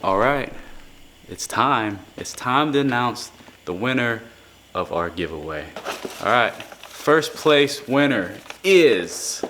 All right, it's time. It's time to announce the winner of our giveaway. All right, first place winner is...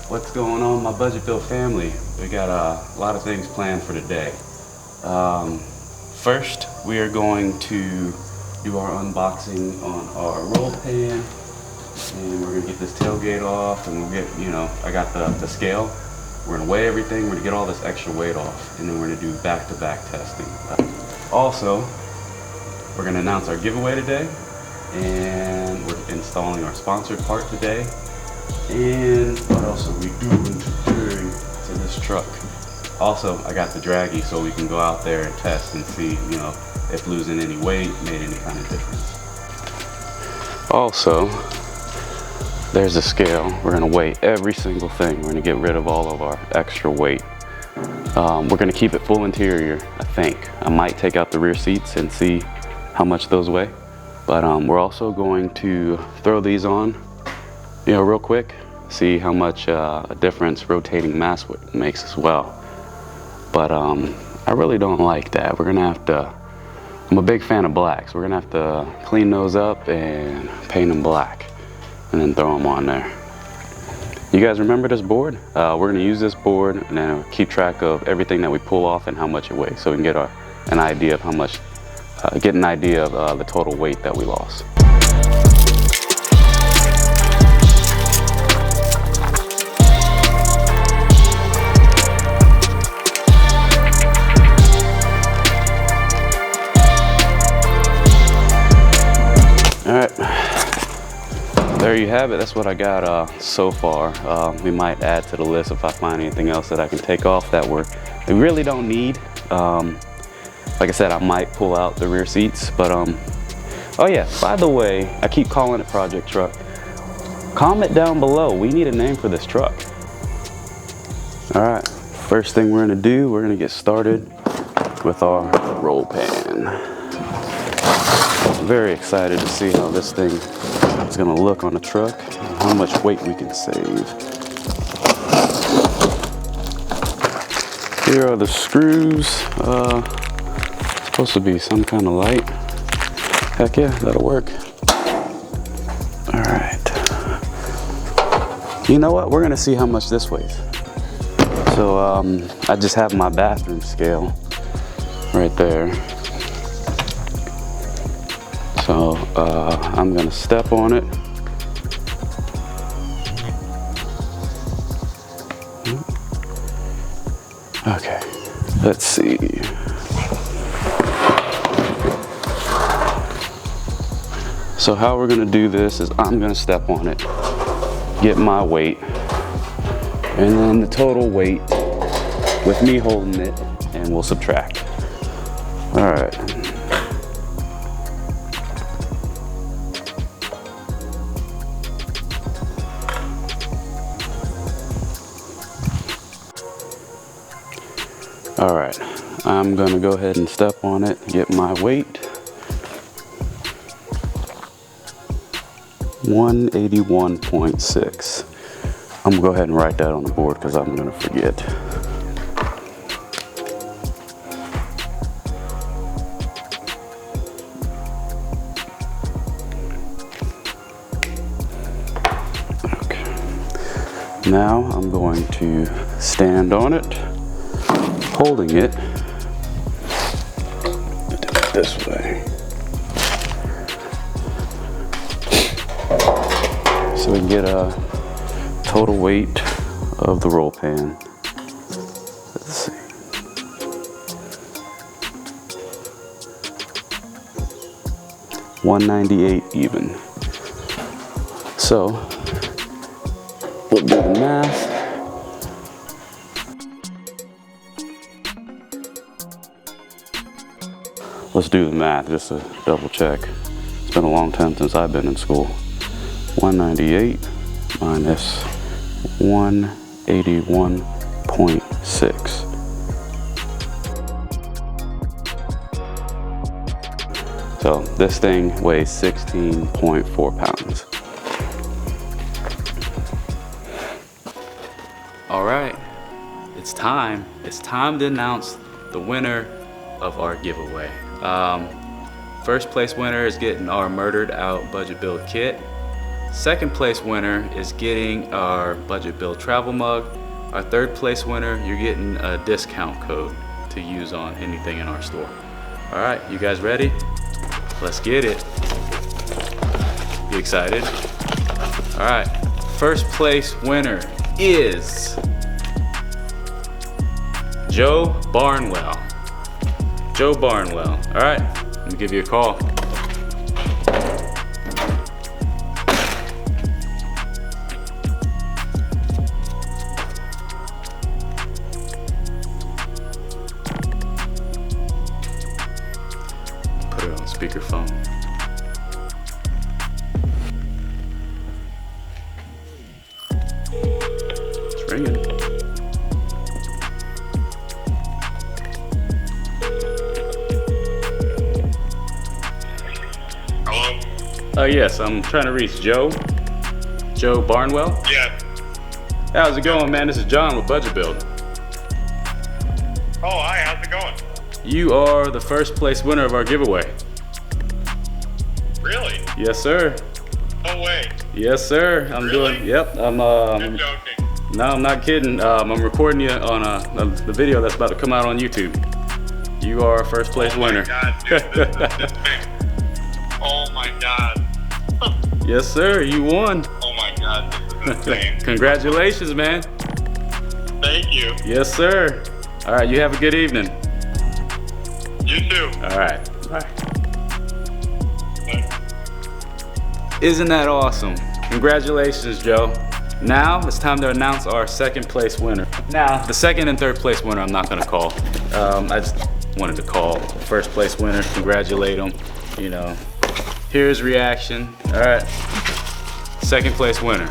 What's going on, my Budgetbuild family? We got a lot of things planned for today. First, we are going to do our unboxing on our roll pan, and we're gonna get this tailgate off, and we'll get, I got the scale. We're gonna weigh everything, we're gonna get all this extra weight off, and then we're gonna do back-to-back testing. Also, we're gonna announce our giveaway today, and we're installing our sponsored part today. And what else are we doing today to this truck? Also, I got the draggy so we can go out there and test and see, if losing any weight made any kind of difference. Also, there's a scale. We're gonna weigh every single thing. We're gonna get rid of all of our extra weight. We're gonna keep it full interior, I think. I might take out the rear seats and see how much those weigh. But we're also going to throw these on, real quick, see how much a difference rotating mass makes as well. But I really don't like that. We're gonna have to, I'm a big fan of blacks. We're gonna have to clean those up and paint them black and then throw them on there. You guys remember this board? We're gonna use this board and then keep track of everything that we pull off and how much it weighs, so we can get an idea of how much, get an idea of the total weight that we lost. All right, there you have it. That's what I got so far. We might add to the list if I find anything else that I can take off that we really don't need. Like I said, I might pull out the rear seats, but oh yeah, by the way, I keep calling it Project Truck. Comment down below, we need a name for this truck. All right, first thing we're gonna do, we're gonna get started with our roll pan. I'm very excited to see how this thing is gonna look on the truck and how much weight we can save. Here are the screws. Supposed to be some kind of light. Heck yeah, that'll work. All right. You know what? We're gonna see how much this weighs. So I just have my bathroom scale right there. So I'm gonna step on it. Okay, let's see. So how we're gonna do this is I'm gonna step on it, get my weight, and then the total weight with me holding it, and we'll subtract. All right. All right, I'm gonna go ahead and step on it, get my weight. 181.6. I'm gonna go ahead and write that on the board because I'm gonna forget. Okay. Now I'm going to stand on it, holding it. Do it this way. So we can get a total weight of the roll pan. Let's see. $198 even. So we'll do the math. Let's do the math just to double check. It's been a long time since I've been in school. 198 minus 181.6. So this thing weighs 16.4 pounds. All right, it's time. It's time to announce the winner of our giveaway. First place winner is getting our Murdered Out Budget Build kit. Second place winner is getting our Budget Build travel mug. Our third place winner, you're getting a discount code to use on anything in our store. All right, you guys ready? Let's get it. You excited? All right, first place winner is Joe Barnwell. Joe Barnwell. All right, let me give you a call. Put it on speakerphone. It's ringing. Yes, I'm trying to reach Joe. Joe Barnwell? Yeah. How's it going, man? This is John with Budget Build. Oh, hi, how's it going? You are the first place winner of our giveaway. Really? Yes, sir. No way. Yes, sir. I'm Really? doing, yep. You're joking. No, I'm not kidding. I'm recording you on the video that's about to come out on YouTube. You are our first place winner. Oh my God, dude, this thing. Oh my God. Yes, sir. You won. Oh my God, this is insane. Congratulations, man. Thank you. Yes, sir. All right, you have a good evening. You too. All right. Bye. Isn't that awesome? Congratulations, Joe. Now it's time to announce our second place winner. Now, the second and third place winner I'm not gonna call. I just wanted to call the first place winner, congratulate him, you know. Hear his reaction. All right, second place winner.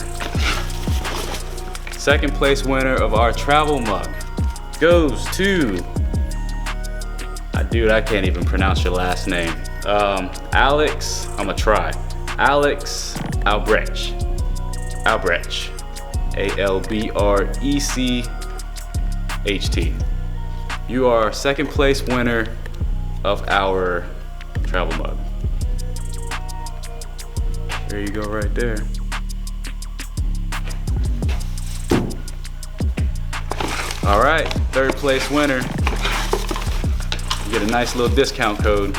Second place winner of our travel mug goes to, dude, I can't even pronounce your last name. Alex, I'm gonna try. Alex Albrecht. Albrecht. A-L-B-R-E-C-H-T. You are second place winner of our travel mug. There you go right there. All right, third place winner. You get a nice little discount code.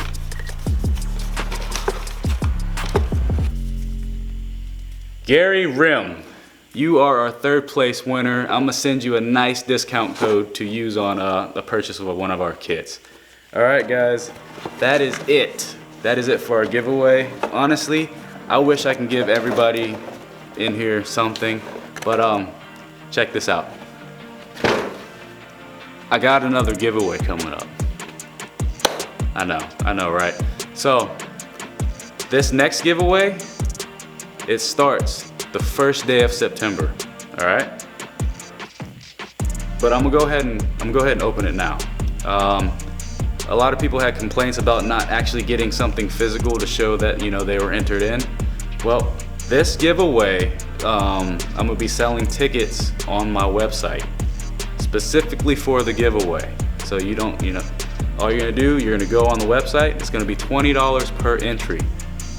Gary Rim, you are our third place winner. I'm gonna send you a nice discount code to use on the purchase of one of our kits. All right, guys, that is it. That is it for our giveaway. Honestly, I wish I can give everybody in here something, but check this out. I got another giveaway coming up. I know, right? So, this next giveaway, it starts the first day of September, all right? But I'm gonna go ahead and open it now. A lot of people had complaints about not actually getting something physical to show that, you know, they were entered in. Well, this giveaway, I'm gonna be selling tickets on my website specifically for the giveaway. So you don't, you know, all you're gonna do, you're gonna go on the website. It's gonna be $20 per entry.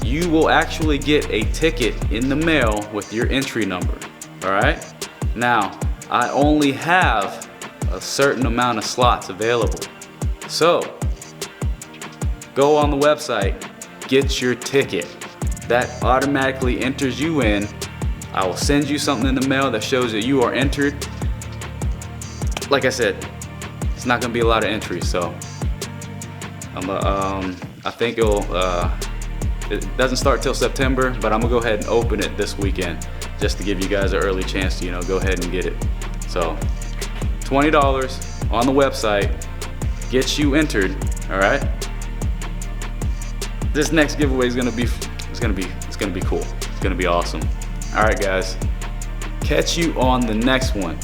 You will actually get a ticket in the mail with your entry number, all right? Now, I only have a certain amount of slots available. So, go on the website, get your ticket. That automatically enters you in. I will send you something in the mail that shows that you are entered. Like I said, it's not gonna be a lot of entries, so I think it doesn't start till September, but I'm gonna go ahead and open it this weekend just to give you guys an early chance to, you know, go ahead and get it. So $20 on the website gets you entered, all right? this next giveaway is gonna be cool. It's gonna be awesome. All right, guys. Catch you on the next one.